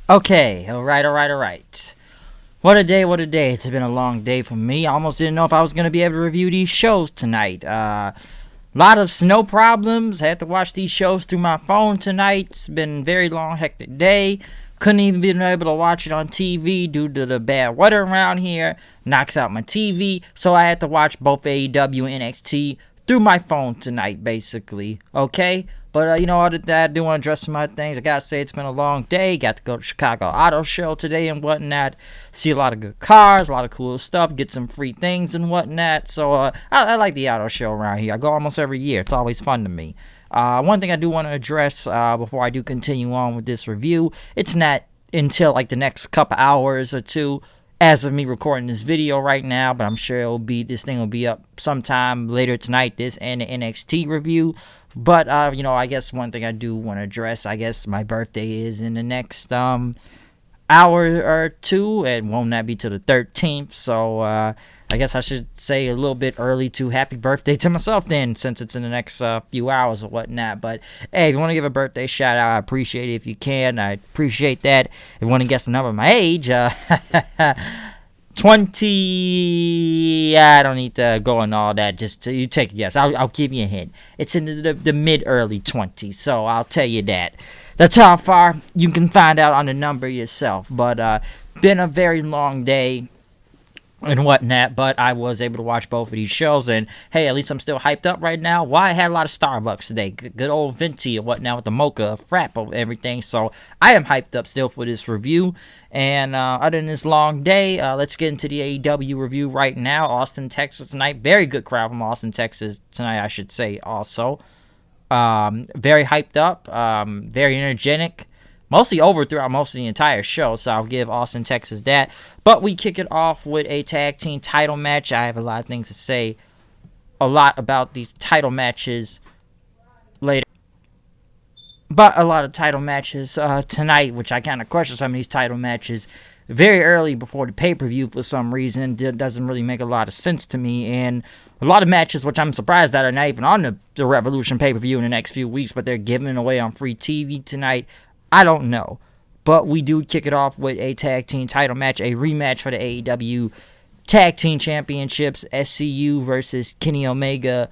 Okay, alright. What a day. It's been a long day for me. I almost didn't know if I was going to be able to review these shows tonight. Lot of snow problems. Had to watch these shows through my phone tonight. It's been a very long, hectic day. Couldn't even be able to watch it on TV due to the bad weather around here. Knocks out my TV. So I had to watch both AEW and NXT through my phone tonight, basically. Okay? But, other than that, I do want to address some other things. I gotta say, it's been a long day. Got to go to Chicago Auto Show today and whatnot. See a lot of good cars, a lot of cool stuff. Get some free things and whatnot. So, I like the auto show around here. I go almost every year. It's always fun to me. One thing I do want to address before I do continue on with this review, it's not until like the next couple hours or two as of me recording this video right now, but I'm sure this thing will be up sometime later tonight, this and the NXT review. But, I guess one thing I do want to address, I guess my birthday is in the next hour or two, and won't that be till the 13th, so I guess I should say a little bit early to happy birthday to myself then, since it's in the next few hours or whatnot. But hey, if you want to give a birthday shout out, I appreciate it if you can. I appreciate that. If you want to guess the number of my age, 20. I don't need to go on all that. Just you take a guess. I'll give you a hint. It's in the mid early 20s, so I'll tell you that. That's how far you can find out on the number yourself. But been a very long day and whatnot, but I was able to watch both of these shows, and hey, at least I'm still hyped up right now. Why? I had a lot of Starbucks today, good old venti and whatnot with the mocha, frap, and everything, so I am hyped up still for this review. And other than this long day, let's get into the AEW review right now. Austin, Texas tonight, very good crowd from Austin, Texas tonight, I should say also. Very hyped up, very energetic. Mostly over throughout most of the entire show, so I'll give Austin, Texas that. But we kick it off with a tag team title match. I have a lot of things to say, a lot about these title matches later. But a lot of title matches tonight, which I kind of question some of these title matches very early before the pay-per-view for some reason. It doesn't really make a lot of sense to me. And a lot of matches, which I'm surprised that are not even on the Revolution pay-per-view in the next few weeks, but they're giving away on free TV tonight. I don't know, but we do kick it off with a tag team title match, a rematch for the AEW Tag Team Championships, SCU versus Kenny Omega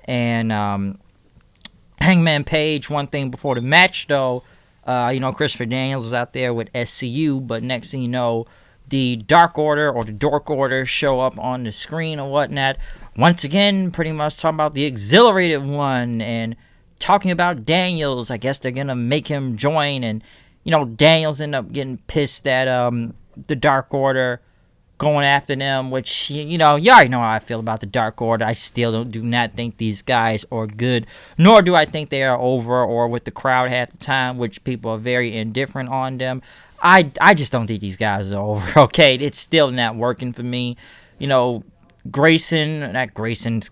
and Hangman Page. One thing before the match, though, Christopher Daniels was out there with SCU, but next thing you know, the Dark Order or the Dork Order show up on the screen or whatnot. Once again, pretty much talking about the Exhilarated One and talking about Daniels. I guess they're gonna make him join, and Daniels end up getting pissed at the Dark Order going after them, which you already know how I feel about the Dark Order. I still do not think these guys are good, nor do I think they are over or with the crowd half the time, which people are very indifferent on them. I just don't think these guys are over. Okay, it's still not working for me. Stu Grayson's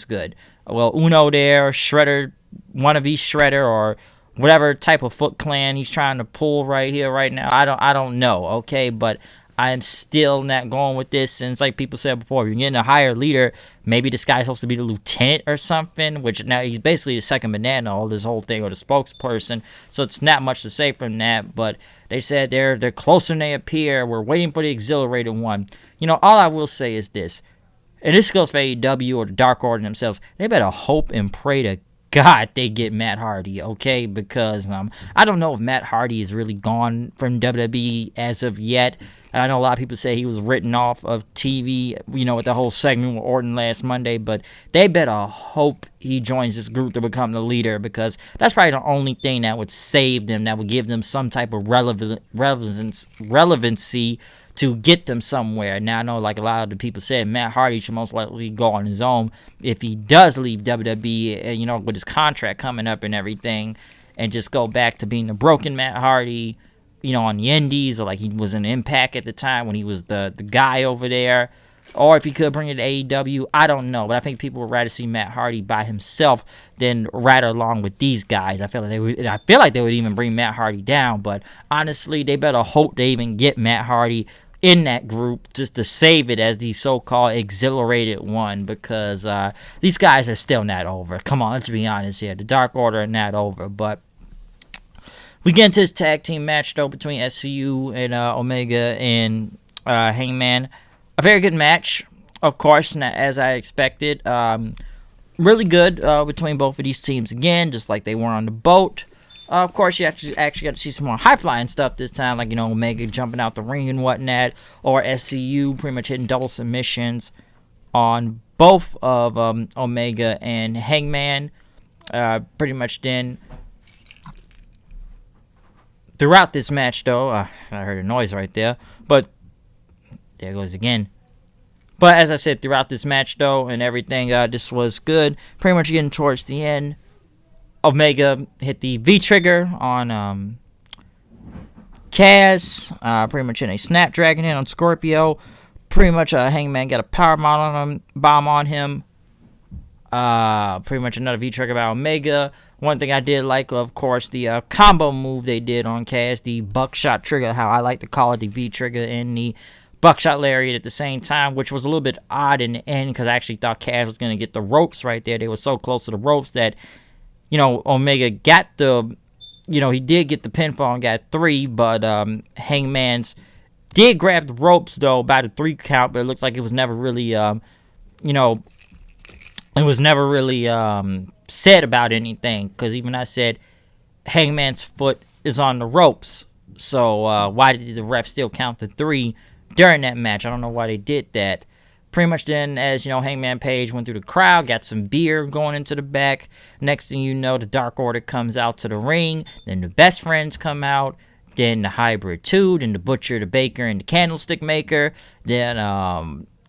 good. Well, Uno there, Shredder, wannabe Shredder, or whatever type of Foot Clan he's trying to pull right here, right now. I don't know, okay? But I'm still not going with this. And it's like people said before, if you're getting a higher leader, maybe this guy's supposed to be the lieutenant or something, which now he's basically the second banana, all this whole thing, or the spokesperson. So it's not much to say from that. But they said they're closer than they appear. We're waiting for the Exhilarated One. All I will say is this, and this goes for AEW or the Dark Order themselves, they better hope and pray to God they get Matt Hardy, okay? Because I don't know if Matt Hardy is really gone from WWE as of yet. And I know a lot of people say he was written off of TV, with the whole segment with Orton last Monday, but they better hope he joins this group to become the leader, because that's probably the only thing that would save them, that would give them some type of relevancy to get them somewhere. Now, I know like a lot of the people said Matt Hardy should most likely go on his own if he does leave WWE, with his contract coming up and everything, and just go back to being the broken Matt Hardy, on the Indies, or like he was in Impact at the time when he was the guy over there. Or if he could bring it to AEW, I don't know. But I think people would rather see Matt Hardy by himself than ride along with these guys. I feel like they would even bring Matt Hardy down. But honestly, they better hope they even get Matt Hardy in that group just to save it as the so-called Exhilarated One, because these guys are still not over. Come on, let's be honest here. The Dark Order are not over. But We get into this tag team match, though, between SCU and Omega and Hangman. A very good match, of course, as I expected. Really good between both of these teams again, just like they were on the boat. Of course, you actually got to see some more high-flying stuff this time, like, Omega jumping out the ring and whatnot, or SCU pretty much hitting double submissions on both of Omega and Hangman. Pretty much then, throughout this match, though, I heard a noise right there, but there it goes again. But as I said, throughout this match, though, and everything, this was good. Pretty much getting towards the end, Omega hit the V-trigger on Kaz. Pretty much in a Snapdragon hit on Scorpio. Pretty much Hangman got a power bomb on him. Pretty much another V-trigger by Omega. One thing I did like, of course, the combo move they did on Kaz, the buckshot trigger, how I like to call it, the V-trigger and the buckshot lariat at the same time, which was a little bit odd in the end because I actually thought Kaz was going to get the ropes right there. They were so close to the ropes that, Omega got the, he did get the pinfall and got 3, but Hangman's did grab the ropes, though, by the 3 count, but it looks like it was never really, said about anything, because even I said Hangman's foot is on the ropes, so why did the ref still count the 3 during that match? I don't know why they did that. Pretty much then, as Hangman Page went through the crowd, got some beer going into the back. Next thing you know, the Dark Order comes out to the ring. Then the Best Friends come out. Then the Hybrid 2. Then the Butcher, the Baker, and the Candlestick Maker. Then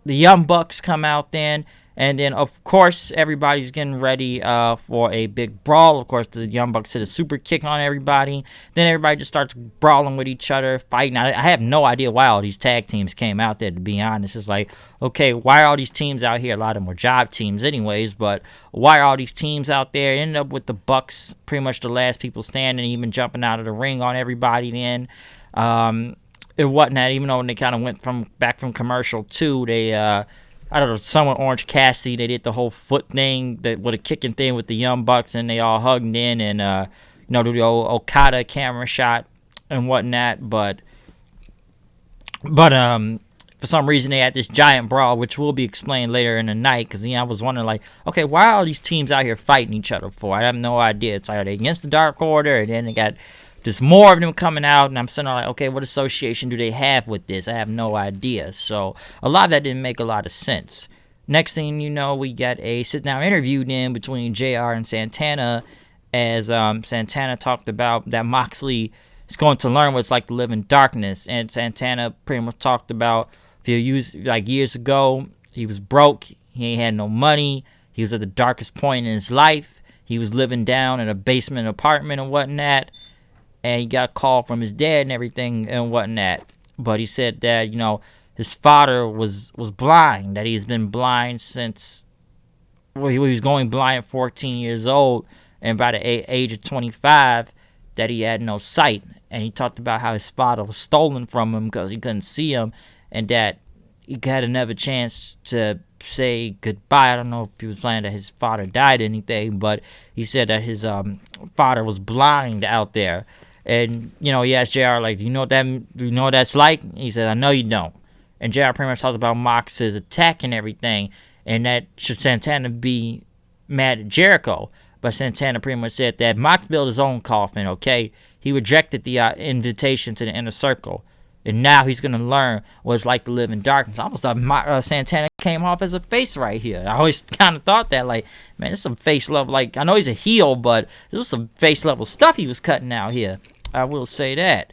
the Young Bucks come out then. And then, of course, everybody's getting ready for a big brawl. Of course, the Young Bucks hit a super kick on everybody. Then everybody just starts brawling with each other, fighting. I have no idea why all these tag teams came out there, to be honest. It's like, okay, why are all these teams out here? A lot of them were job teams anyways, but why are all these teams out there? It ended up with the Bucks, pretty much the last people standing, even jumping out of the ring on everybody then. It whatnot, even though when they kind of went back from commercial too, they... I don't know, someone Orange Cassidy, they did the whole foot thing with a kicking thing with the Young Bucks, and they all hugged in and, do the old Okada camera shot and whatnot. But for some reason, they had this giant brawl, which will be explained later in the night, because I was wondering, like, okay, why are all these teams out here fighting each other for? I have no idea. It's like, are they against the Dark Order? And then they got just more of them coming out, and I'm sitting there like, okay, what association do they have with this? I have no idea. So a lot of that didn't make a lot of sense. Next thing you know, we got a sit-down interview then between JR and Santana, as Santana talked about that Moxley is going to learn what it's like to live in darkness. And Santana pretty much talked about a few years ago, he was broke, he ain't had no money, he was at the darkest point in his life, he was living down in a basement apartment and whatnot. And he got a call from his dad and everything and whatnot. But he said that, his father was blind, that he's been blind since, he was going blind at 14 years old. And by the age of 25, that he had no sight. And he talked about how his father was stolen from him because he couldn't see him. And that he had another chance to say goodbye. I don't know if he was planning that his father died or anything. But he said that his father was blind out there. And, he asked JR, like, do you know what that's like? He said, I know you don't. And JR pretty much talked about Mox's attack and everything, and that should Santana be mad at Jericho. But Santana pretty much said that Mox built his own coffin, okay? He rejected the invitation to the inner circle. And now he's going to learn what it's like to live in darkness. I almost thought Santana came off as a face right here. I always kind of thought that, like, man, there's some face level. Like, I know he's a heel, but there's some face level stuff he was cutting out here. I will say that.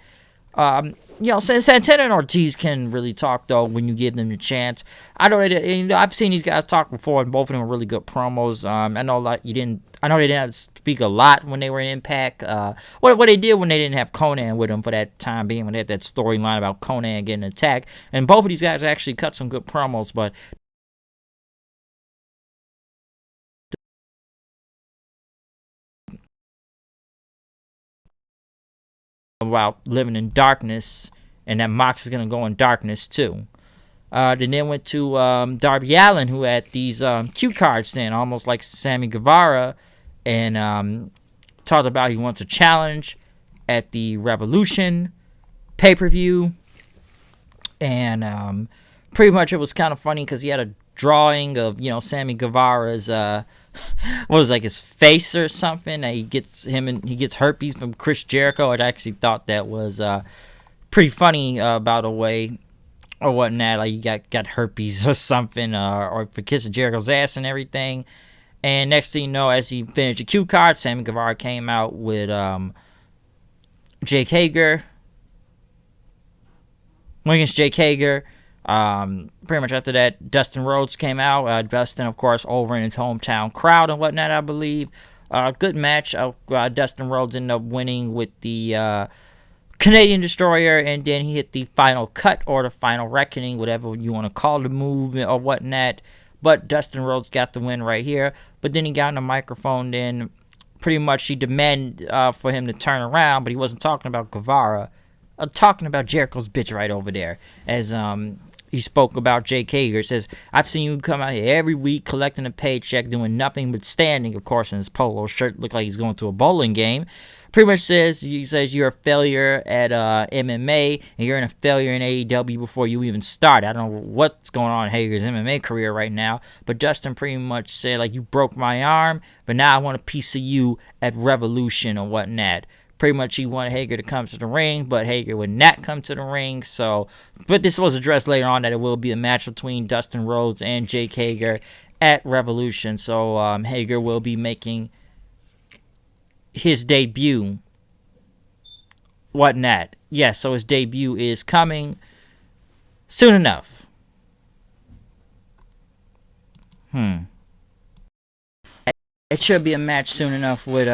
Santana and Ortiz can really talk, though, when you give them the chance. I know I've seen these guys talk before, and both of them were really good promos. I know they didn't speak a lot when they were in Impact. What they did when they didn't have Conan with them for that time being, when they had that storyline about Conan getting attacked. And both of these guys actually cut some good promos, but about living in darkness, and that Mox is going to go in darkness too. Then went to Darby Allin, who had these cue cards then, almost like Sammy Guevara, and talked about he wants a challenge at the Revolution pay-per-view. And pretty much it was kind of funny because he had a drawing of, Sammy Guevara's, what was like his face or something. He gets herpes from Chris Jericho. I actually thought that was pretty funny, by the way, or whatnot. Like, you got herpes or something, or for kissing Jericho's ass and everything. And next thing you know, as he finished the cue card, Sammy Guevara came out with Jake Hager. Against Jake Hager. Pretty much after that, Dustin Rhodes came out. Dustin, of course, over in his hometown crowd and whatnot, I believe. Good match. Dustin Rhodes ended up winning with the Canadian Destroyer, and then he hit the final cut or the final reckoning, whatever you want to call the move or whatnot. But Dustin Rhodes got the win right here. But then he got on the microphone, then pretty much he demanded for him to turn around, but he wasn't talking about Guevara. Talking about Jericho's bitch right over there. As he spoke about Jake Hager. Says, I've seen you come out here every week collecting a paycheck, doing nothing but standing, of course, in his polo shirt. Looked like he's going to a bowling game. Pretty much says you're a failure at MMA, and you're a failure in AEW before you even start. I don't know what's going on in Hager's MMA career right now, but Dustin pretty much said, like, you broke my arm, but now I want a piece of you at Revolution or whatnot. Pretty much he wanted Hager to come to the ring, but Hager would not come to the ring. But this was addressed later on that it will be a match between Dustin Rhodes and Jake Hager at Revolution. So Hager will be making his debut. Whatnot. Yes, so his debut is coming soon enough. It should be a match soon enough with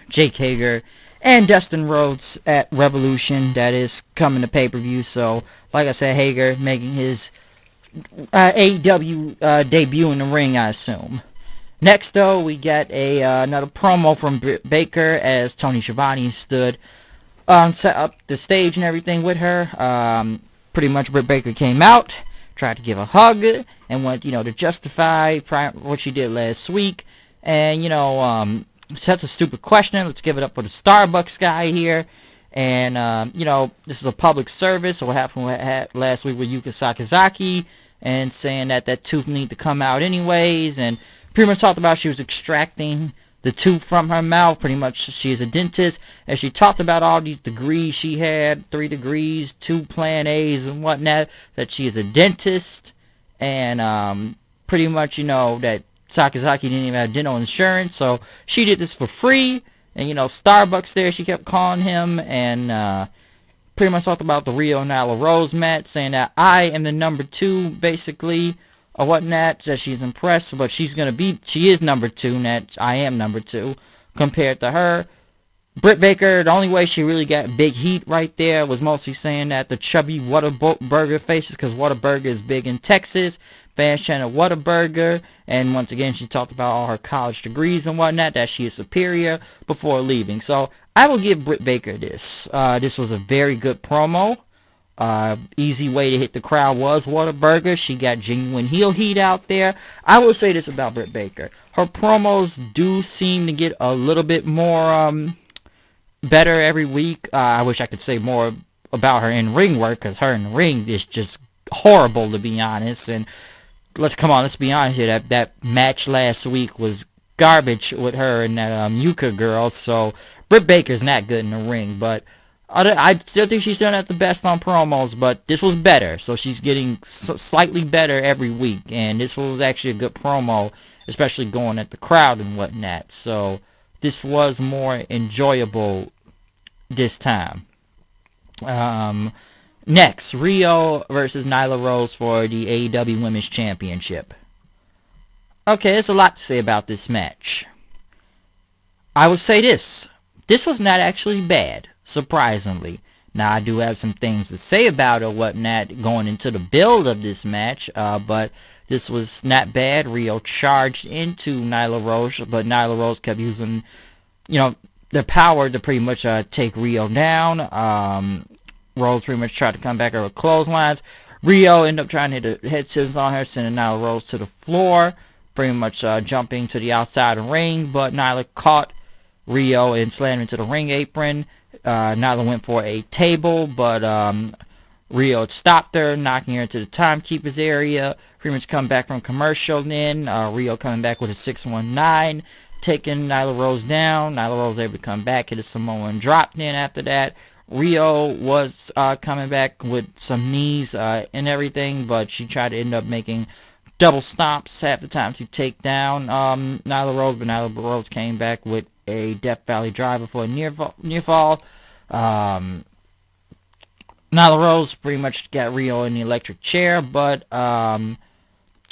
Jake Hager and Dustin Rhodes at Revolution. That is coming to pay-per-view. So, like I said, Hager making his AEW debut in the ring, I assume. Next, though, we get another promo from Britt Baker as Tony Schiavone stood set up the stage and everything with her. Pretty much Britt Baker came out, tried to give a hug, and went, to justify what she did last week. And, such a stupid question. Let's give it up for the Starbucks guy here. And, this is a public service. So what happened last week with Yuka Sakazaki and saying that tooth need to come out anyways. And pretty much talked about she was extracting the tooth from her mouth. Pretty much she is a dentist. And she talked about all these degrees she had. 3 degrees, 2 Plan A's and whatnot. That she is a dentist. And pretty much, that Sakazaki didn't even have dental insurance, so she did this for free. And, Starbucks there, she kept calling him, and pretty much talked about the Rio Nyla Rose match, saying that I am the number 2, basically, or whatnot, that she's impressed, but she is number 2, and that I am number 2, compared to her. Britt Baker, the only way she really got big heat right there was mostly saying that the chubby Whataburger faces, because Whataburger is big in Texas, fans chanted Whataburger, and once again she talked about all her college degrees and whatnot, that she is superior before leaving. So I will give Britt Baker this. This was a very good promo. Easy way to hit the crowd was Whataburger. She got genuine heel heat out there. I will say this about Britt Baker. Her promos do seem to get a little bit more better every week. I wish I could say more about her in-ring work, because her in the ring is just horrible, to be honest. And let's be honest here, that match last week was garbage with her and that Yuka girl. So Britt Baker's not good in the ring, but I still think she's still not the best on promos, but this was better. So she's getting slightly better every week, and this was actually a good promo, especially going at the crowd and whatnot. So this was more enjoyable this time. Next, Rio versus Nyla Rose for the AEW Women's Championship. Okay, there's a lot to say about this match. I would say this. This was not actually bad, surprisingly. Now, I do have some things to say about it or whatnot going into the build of this match, but this was not bad. Rio charged into Nyla Rose, but Nyla Rose kept using, their power to pretty much take Rio down. Rose pretty much tried to come back over clotheslines. Rio ended up trying to hit a head scissors on her, sending Nyla Rose to the floor, pretty much jumping to the outside of the ring, but Nyla caught Rio and slammed into the ring apron. Nyla went for a table, but Rio had stopped her, knocking her into the timekeeper's area. Pretty much come back from commercial then. Rio coming back with a 619, taking Nyla Rose down. Nyla Rose able to come back, hit a Samoan drop then after that. Rio was coming back with some knees and everything, but she tried to end up making double stomps half the time to take down Nyla Rose, but Nyla Rose came back with a Death Valley driver for a near fall. Nyla Rose pretty much got Rio in the electric chair, but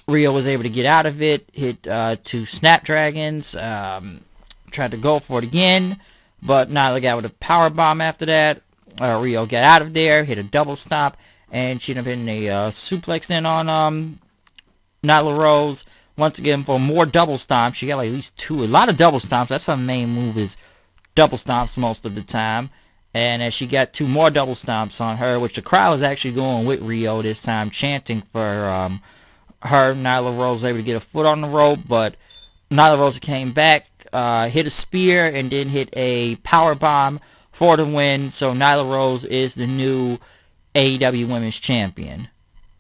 Rio was able to get out of it, hit 2 Snapdragons, tried to go for it again, but Nyla got with a power bomb after that. Rio got out of there, hit a double stomp, and she ended up hitting a suplex then on Nyla Rose. Once again, for more double stomps. She got like at least a lot of double stomps. That's her main move, is double stomps most of the time. And as she got 2 more double stomps on her, which the crowd was actually going with Rio this time, chanting for her. Nyla Rose was able to get a foot on the rope, but Nyla Rose came back, hit a spear, and then hit a power bomb for the win. So Nyla Rose is the new AEW Women's Champion.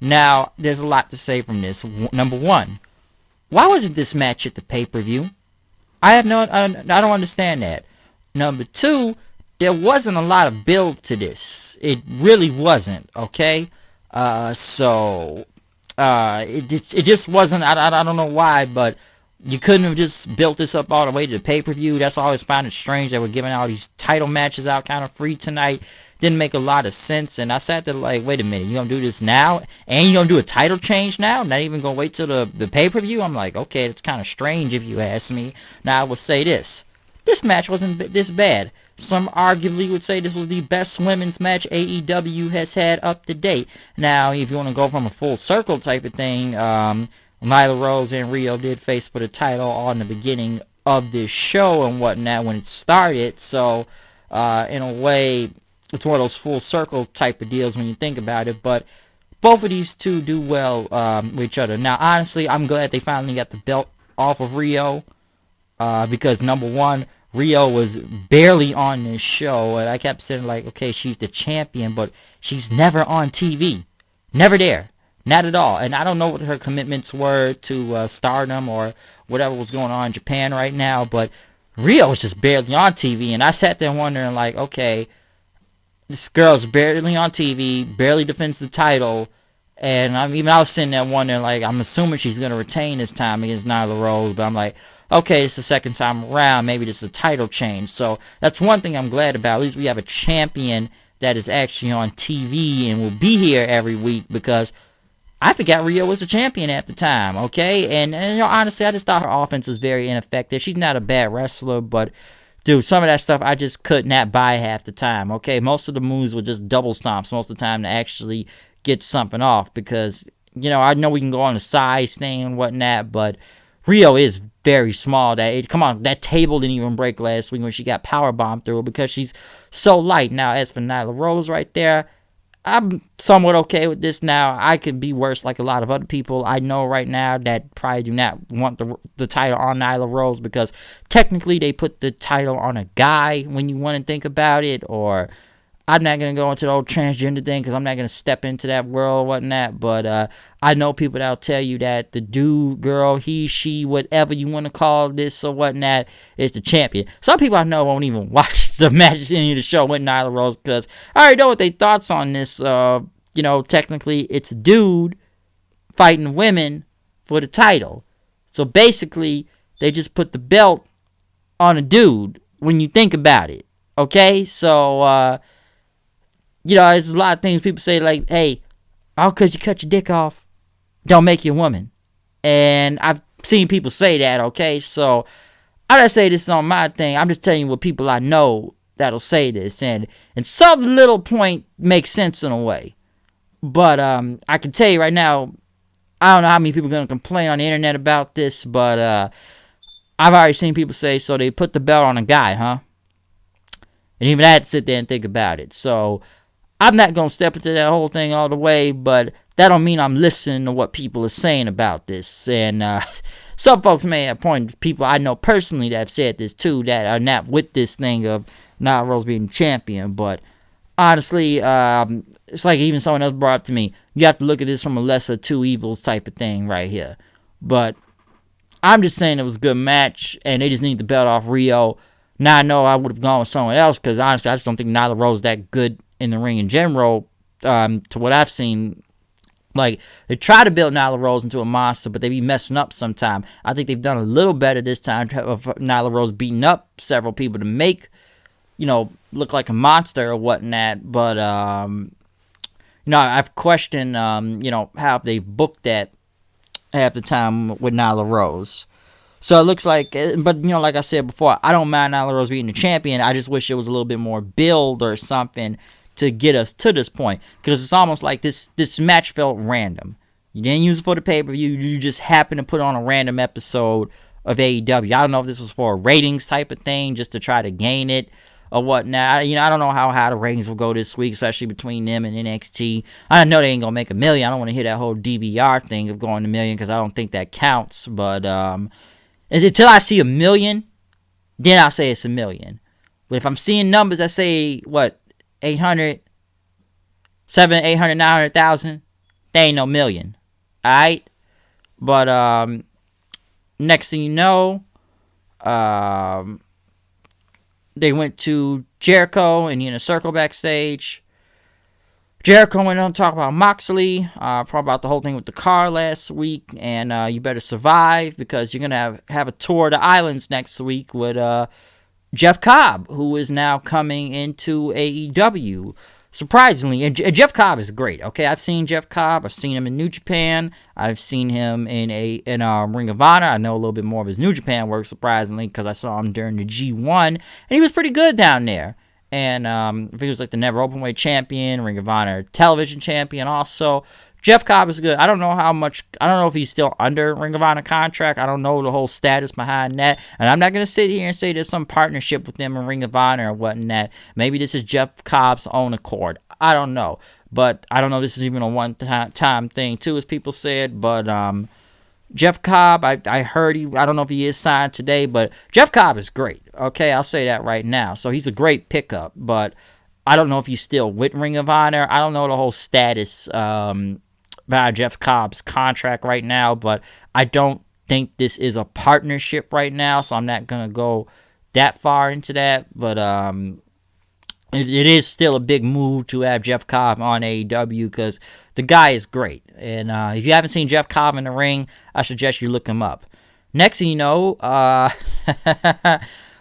Now, there's a lot to say from this. Number one, why wasn't this match at the pay-per-view? I don't understand that. Number two, there wasn't a lot of build to this. It really wasn't, okay? It just wasn't. I don't know why, but you couldn't have just built this up all the way to the pay-per-view. That's why I always found it strange that we're giving all these title matches out kind of free tonight. Didn't make a lot of sense, and I sat there like, wait a minute, you gonna do this now? And you gonna do a title change now? Not even gonna wait till the pay-per-view? I'm like, okay, it's kind of strange if you ask me. Now, I will say this. This match wasn't this bad. Some arguably would say this was the best women's match AEW has had up to date. Now, if you want to go from a full circle type of thing, Nyla Rose and Rio did face for the title all in the beginning of this show and whatnot when it started. So, in a way, it's one of those full circle type of deals when you think about it. But both of these two do well with each other. Now, honestly, I'm glad they finally got the belt off of Rio. Because, number one, Rio was barely on this show. And I kept saying, like, okay, she's the champion, but she's never on TV. Never there. Not at all. And I don't know what her commitments were to Stardom or whatever was going on in Japan right now. But Rio was just barely on TV. And I sat there wondering, like, okay, this girl's barely on TV, barely defends the title, and I was sitting there wondering, like, I'm assuming she's going to retain this time against Nyla Rose, but I'm like, okay, it's the second time around, maybe this is a title change. So that's one thing I'm glad about. At least we have a champion that is actually on TV and will be here every week, because I forgot Rio was a champion at the time, okay? And honestly, I just thought her offense was very ineffective. She's not a bad wrestler, but dude, some of that stuff I just could not buy half the time, okay? Most of the moves were just double stomps most of the time to actually get something off, because, I know we can go on the size thing and whatnot, but Rio is very small. That table didn't even break last week when she got powerbombed through it because she's so light. Now, as for Nyla Rose right there, I'm somewhat okay with this now. I could be worse like a lot of other people I know right now that probably do not want the title on Nyla Rose, because technically they put the title on a guy when you want to think about it. Or I'm not going to go into the whole transgender thing because I'm not going to step into that world or whatnot. But I know people that'll tell you that the dude, girl, he, she, whatever you want to call this or whatnot, is the champion. Some people I know won't even watch the match, any of the show with Nyla Rose, because I already know what their thoughts on this. Technically it's a dude fighting women for the title. So basically they just put the belt on a dude when you think about it. Okay? So, there's a lot of things people say, like, hey, all because you cut your dick off don't make you a woman. And I've seen people say that, okay? So I don't say this on my thing. I'm just telling you what people I know that'll say this. And some little point makes sense in a way. But I can tell you right now, I don't know how many people are going to complain on the internet about this, but I've already seen people say, so they put the belt on a guy, huh? And even I had to sit there and think about it. So I'm not going to step into that whole thing all the way, but that don't mean I'm listening to what people are saying about this. And some folks may have pointed to people I know personally that have said this too, that are not with this thing of Nyla Rose being champion. But honestly, it's like even someone else brought up to me, you have to look at this from a lesser two evils type of thing right here. But I'm just saying it was a good match, and they just need the belt off Rio. Now I know I would have gone with someone else, because honestly, I just don't think Nyla Rose is that good in the ring in general, to what I've seen. Like, they try to build Nyla Rose into a monster, but they be messing up sometime. I think they've done a little better this time of Nyla Rose beating up several people to make, look like a monster or whatnot. But, I've questioned, how they booked that half the time with Nyla Rose. So it looks like, but like I said before, I don't mind Nyla Rose being the champion. I just wish it was a little bit more build or something to get us to this point, because it's almost like this match felt random. You didn't use it for the pay-per-view. You just happened to put on a random episode of AEW. I don't know if this was for a ratings type of thing, just to try to gain it or whatnot. I don't know how high the ratings will go this week, especially between them and NXT. I know they ain't gonna make $1 million. I don't want to hear that whole DVR thing of going to $1 million, because I don't think that counts. But until I see $1 million, then I'll say it's $1 million. But if I'm seeing numbers that say 800, 900,000, they ain't no million. Alright? But next thing you know, they went to Jericho in the Inner Circle backstage. Jericho went on to talk about Moxley, probably about the whole thing with the car last week, and you better survive, because you're going to have a tour of the islands next week with Jeff Cobb, who is now coming into AEW. Surprisingly, and Jeff Cobb is great. Okay, I've seen Jeff Cobb. I've seen him in New Japan. I've seen him in Ring of Honor. I know a little bit more of his New Japan work, surprisingly, because I saw him during the G1, and he was pretty good down there. And I think he was like the Never Openweight champion, Ring of Honor television champion also. Jeff Cobb is good. I don't know if he's still under Ring of Honor contract. I don't know the whole status behind that. And I'm not going to sit here and say there's some partnership with them in Ring of Honor or whatnot. Maybe this is Jeff Cobb's own accord. I don't know. But I don't know if this is even a one-time thing, too, as people said. But Jeff Cobb, I heard I don't know if he is signed today, but Jeff Cobb is great. Okay, I'll say that right now. So he's a great pickup. But I don't know if he's still with Ring of Honor. I don't know the whole status by Jeff Cobb's contract right now, but I don't think this is a partnership right now, so I'm not going to go that far into that. But it is still a big move to have Jeff Cobb on AEW, because the guy is great. And if you haven't seen Jeff Cobb in the ring, I suggest you look him up. Next thing you know,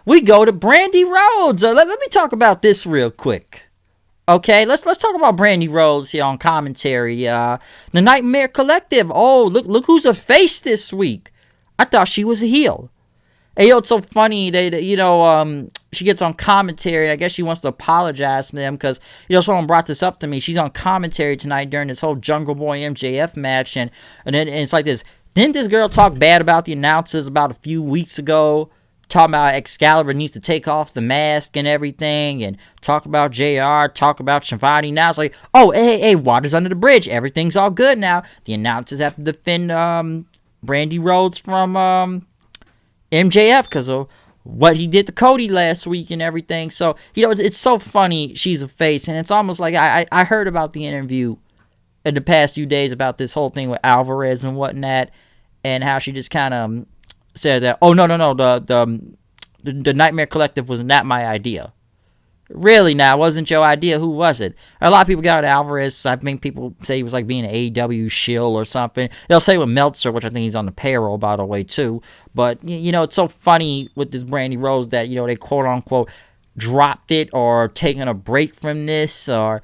we go to Brandy Rhodes. Let me talk about this real quick. Okay, let's talk about Brandy Rhodes here on commentary. The Nightmare Collective. Oh, look who's a face this week. I thought she was a heel. Hey, it's so funny. She gets on commentary, and I guess she wants to apologize to them, because someone brought this up to me. She's on commentary tonight during this whole Jungle Boy MJF match, and it's like this. Didn't this girl talk bad about the announcers about a few weeks ago? Talking about Excalibur needs to take off the mask and everything, and talk about JR, talk about Shivani. Now it's like, oh, hey, water's under the bridge. Everything's all good now. The announcers have to defend Brandy Rhodes from MJF because of what he did to Cody last week and everything. So, it's so funny she's a face, and it's almost like I heard about the interview in the past few days about this whole thing with Alvarez and whatnot, and how she just kind of said that, oh, no, the Nightmare Collective was not my idea. Really now, it wasn't your idea. Who was it? A lot of people got Alvarez. I think people say he was like being an AEW shill or something. They'll say with Meltzer, which I think he's on the payroll, by the way, too. But, it's so funny with this Brandy Rhodes that, they quote-unquote dropped it or taken a break from this, or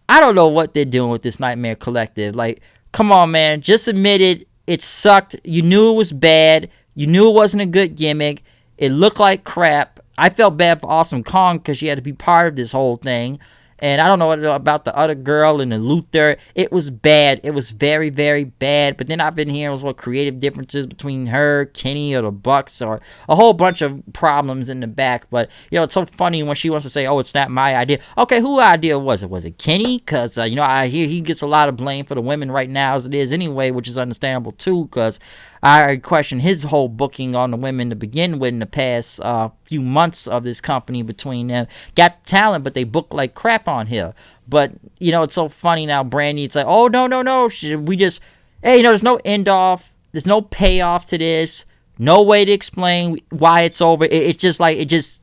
I don't know what they're doing with this Nightmare Collective. Like, come on, man. Just admit it. It sucked. You knew it was bad. You knew it wasn't a good gimmick. It looked like crap. I felt bad for Awesome Kong because she had to be part of this whole thing. And I don't know what about the other girl and the Luther. It was bad. It was very, very bad. But then I've been hearing what creative differences between her, Kenny, or the Bucks, or a whole bunch of problems in the back. But, it's so funny when she wants to say, oh, it's not my idea. Okay, whose idea was it? Was it Kenny? Because, I hear he gets a lot of blame for the women right now as it is anyway, which is understandable too. Because I question his whole booking on the women to begin with in the past few months of this company between them. Got talent, but they book like crap on here. But, it's so funny now, Brandy, it's like, oh, no. We just, hey, there's no end off. There's no payoff to this. No way to explain why it's over. It's just like, it just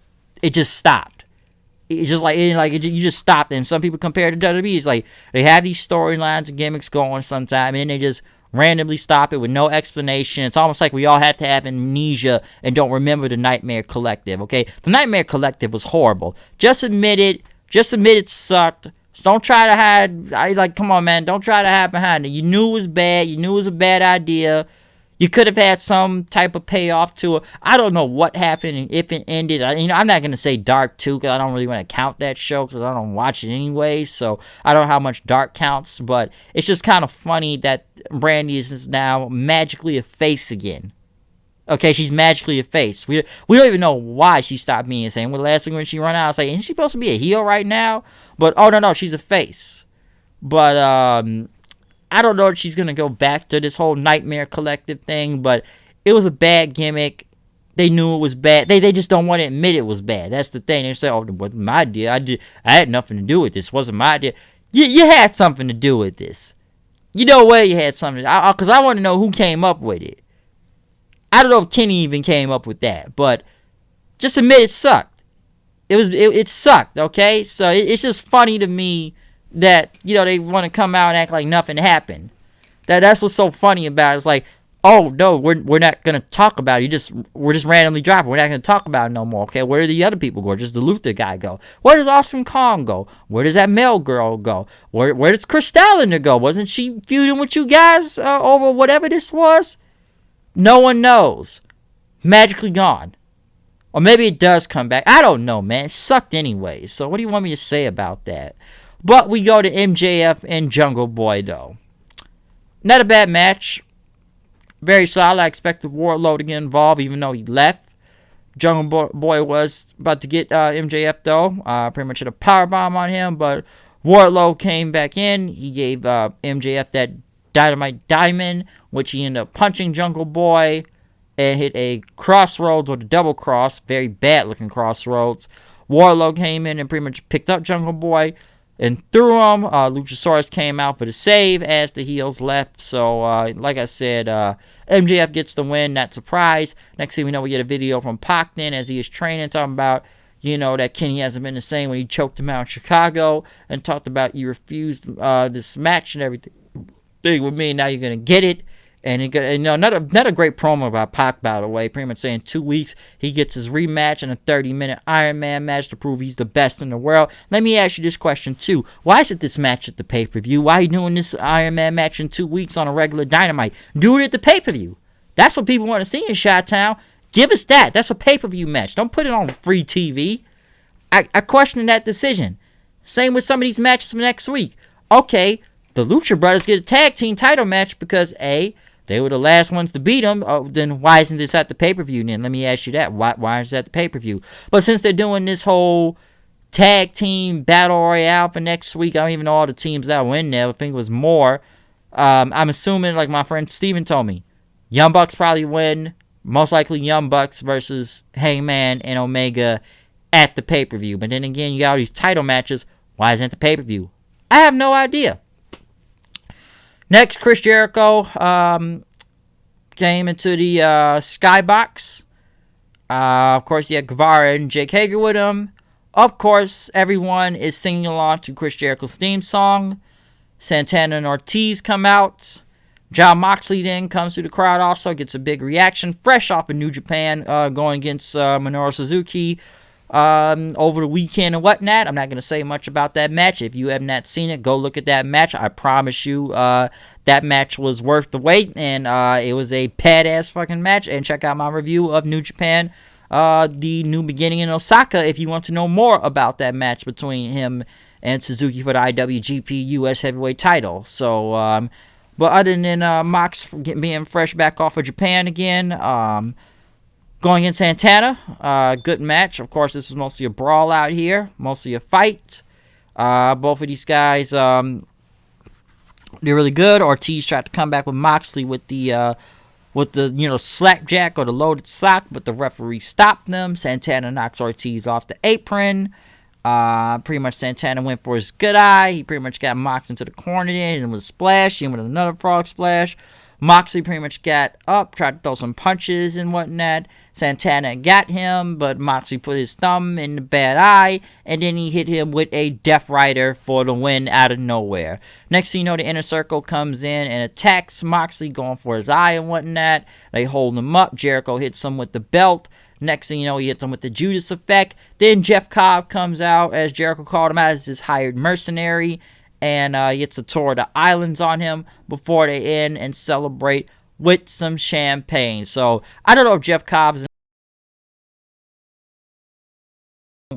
stopped. It's just like, you just stopped. And some people compare it to WWE. It's like, they have these storylines and gimmicks going sometime, and then they just randomly stop it with no explanation. It's almost like we all had to have amnesia and don't remember the Nightmare Collective, okay? The Nightmare Collective was horrible. Just admit it. Just admit it sucked. Don't try to hide. Come on, man. Don't try to hide behind it. You knew it was bad. You knew it was a bad idea. You could have had some type of payoff to it. I don't know what happened and if it ended. I'm not going to say Dark 2 because I don't really want to count that show because I don't watch it anyway. So I don't know how much Dark counts. But it's just kind of funny that Brandy is now magically a face again. Okay, she's magically a face. We don't even know why she stopped being insane. Well, last week when she run out, I was like, isn't she supposed to be a heel right now? But, oh, no, she's a face. But, I don't know if she's going to go back to this whole Nightmare Collective thing, but it was a bad gimmick. They knew it was bad. They just don't want to admit it was bad. That's the thing. They say, oh, it wasn't my idea. I had nothing to do with this. It wasn't my idea. You had something to do with this. You know what? You had something. Because I want to know who came up with it. I don't know if Kenny even came up with that, but just admit it sucked. It sucked, okay? So it's just funny to me that, they want to come out and act like nothing happened. That's what's so funny about it. It's like, oh, no, we're not going to talk about it. We're just randomly dropping. We're not going to talk about it no more, okay? Where do the other people go? Where does the Luther guy go? Where does Awesome Kong go? Where does that male girl go? Where does Chris Statlander go? Wasn't she feuding with you guys over whatever this was? No one knows. Magically gone. Or maybe it does come back. I don't know, man. It sucked anyway. So what do you want me to say about that? But we go to MJF and Jungle Boy, though. Not a bad match. Very solid. I expected Wardlow to get involved, even though he left. Jungle Boy was about to get MJF, though. Pretty much hit a powerbomb on him, but Wardlow came back in. He gave MJF that Dynamite Diamond, which he ended up punching Jungle Boy and hit a crossroads or the double cross. Very bad looking crossroads. Wardlow came in and pretty much picked up Jungle Boy and threw him. Luchasaurus came out for the save as the heels left. So, like I said, MJF gets the win. Not surprised. Next thing we know, we get a video from Pac then as he is training, talking about, that Kenny hasn't been the same when he choked him out in Chicago, and talked about you refused this match and everything with me. Now you're going to get it. And not a great promo about Pac, by the way. Pretty much saying 2 weeks he gets his rematch in a 30-minute Iron Man match to prove he's the best in the world. Let me ask you this question too: why is it this match at the pay-per-view? Why are you doing this Iron Man match in 2 weeks on a regular Dynamite? Do it at the pay-per-view. That's what people want to see in Chi-Town. Give us that. That's a pay-per-view match. Don't put it on free TV. I question that decision. Same with some of these matches from next week. Okay, the Lucha Brothers get a tag team title match because they were the last ones to beat them. Oh, then why isn't this at the pay-per-view then? Let me ask you that. Why is it at the pay-per-view? But since they're doing this whole tag team battle royale for next week, I don't even know all the teams that were in there. I think it was more. I'm assuming, like my friend Steven told me, Young Bucks probably win. Most likely Young Bucks versus Hangman and Omega at the pay-per-view. But then again, you got all these title matches. Why isn't it the pay-per-view? I have no idea. Next, Chris Jericho came into the skybox. Of course, he had Guevara and Jake Hager with him. Of course, everyone is singing along to Chris Jericho's theme song. Santana and Ortiz come out. Jon Moxley then comes through the crowd also, gets a big reaction. Fresh off of New Japan, going against Minoru Suzuki over the weekend and whatnot. I'm not going to say much about that match. If you have not seen it, go look at that match. I promise you that match was worth the wait, and it was a badass fucking match. And check out my review of New Japan, the New Beginning in Osaka, if you want to know more about that match between him and Suzuki for the IWGP US Heavyweight title. So, but other than Mox being fresh back off of Japan again, going against Santana, good match. Of course, this was mostly a brawl out here, mostly a fight. Both of these guys, they're really good. Ortiz tried to come back with Moxley with the with the slapjack or the loaded sock, but the referee stopped them. Santana knocks Ortiz off the apron. Pretty much Santana went for his good eye. He pretty much got Mox into the corner there and was splashed. He went with another frog splash. Moxley pretty much got up, tried to throw some punches and whatnot. Santana got him, but Moxley put his thumb in the bad eye, and then he hit him with a Death Rider for the win out of nowhere. Next thing you know, the Inner Circle comes in and attacks Moxley, going for his eye and whatnot. They hold him up. Jericho hits him with the belt. Next thing you know, he hits him with the Judas effect. Then Jeff Cobb comes out, as Jericho called him out, as his hired mercenary, and gets a tour of the islands on him before they end and celebrate with some champagne. So I don't know if Jeff Cobb is,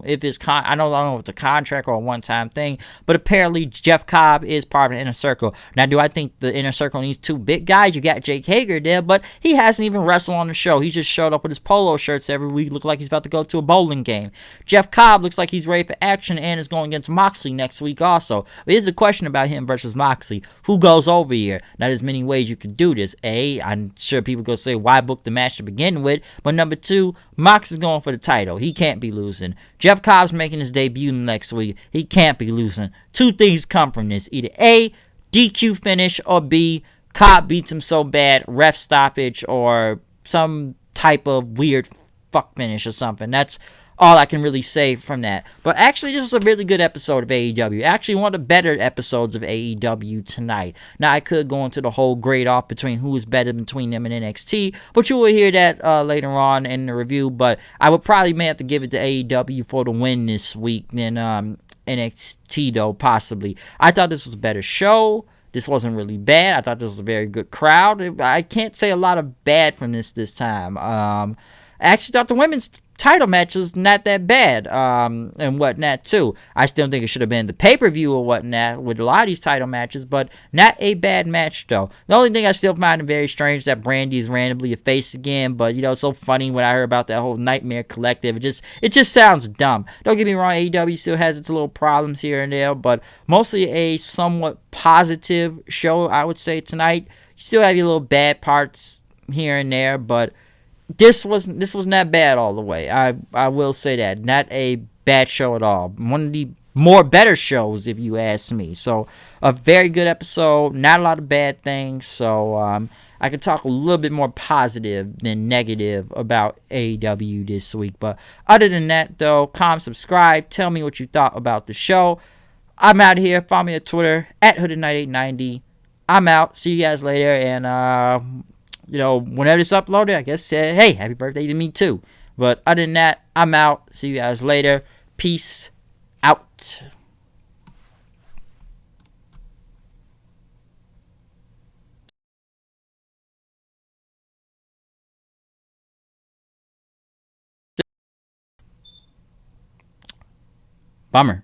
if it's I don't know if it's a contract or a one-time thing, but apparently Jeff Cobb is part of the Inner Circle. Now, do I think the Inner Circle needs two big guys? You got Jake Hager there, but he hasn't even wrestled on the show. He just showed up with his polo shirts every week, look like he's about to go to a bowling game. Jeff Cobb looks like he's ready for action and is going against Moxley next week also. But here's the question about him versus Moxley. Who goes over here? Now, there's many ways you could do this. I'm sure people go say, why book the match to begin with? But number two, Mox is going for the title. He can't be losing. Jeff Cobb's making his debut next week. He can't be losing. Two things come from this. Either A, DQ finish, or B, Cobb beats him so bad, ref stoppage, or some type of weird fuck finish or something. That's all I can really say from that. But actually, this was a really good episode of AEW. Actually, one of the better episodes of AEW tonight. Now, I could go into the whole grade off between who is better between them and NXT, but you will hear that later on in the review. But I would probably may have to give it to AEW for the win this week than NXT, though, possibly. I thought this was a better show. This wasn't really bad. I thought this was a very good crowd. I can't say a lot of bad from this time. I actually thought the women's title match was not that bad, and whatnot too. I still think it should have been the pay-per-view or whatnot with a lot of these title matches, but not a bad match though. The only thing I still find very strange is that Brandy is randomly a face again, but it's so funny when I heard about that whole Nightmare Collective. It just sounds dumb. Don't get me wrong, AEW still has its little problems here and there, but mostly a somewhat positive show, I would say, tonight. You still have your little bad parts here and there, but this was not bad all the way. I will say that. Not a bad show at all. One of the more better shows, if you ask me. So, a very good episode. Not a lot of bad things. So, I could talk a little bit more positive than negative about AEW this week. But other than that, though, comment, subscribe. Tell me what you thought about the show. I'm out of here. Follow me on Twitter, @HoodedKnight890. I'm out. See you guys later. And, whenever it's uploaded, I guess, hey, happy birthday to me too. But other than that, I'm out. See you guys later. Peace out. Bummer.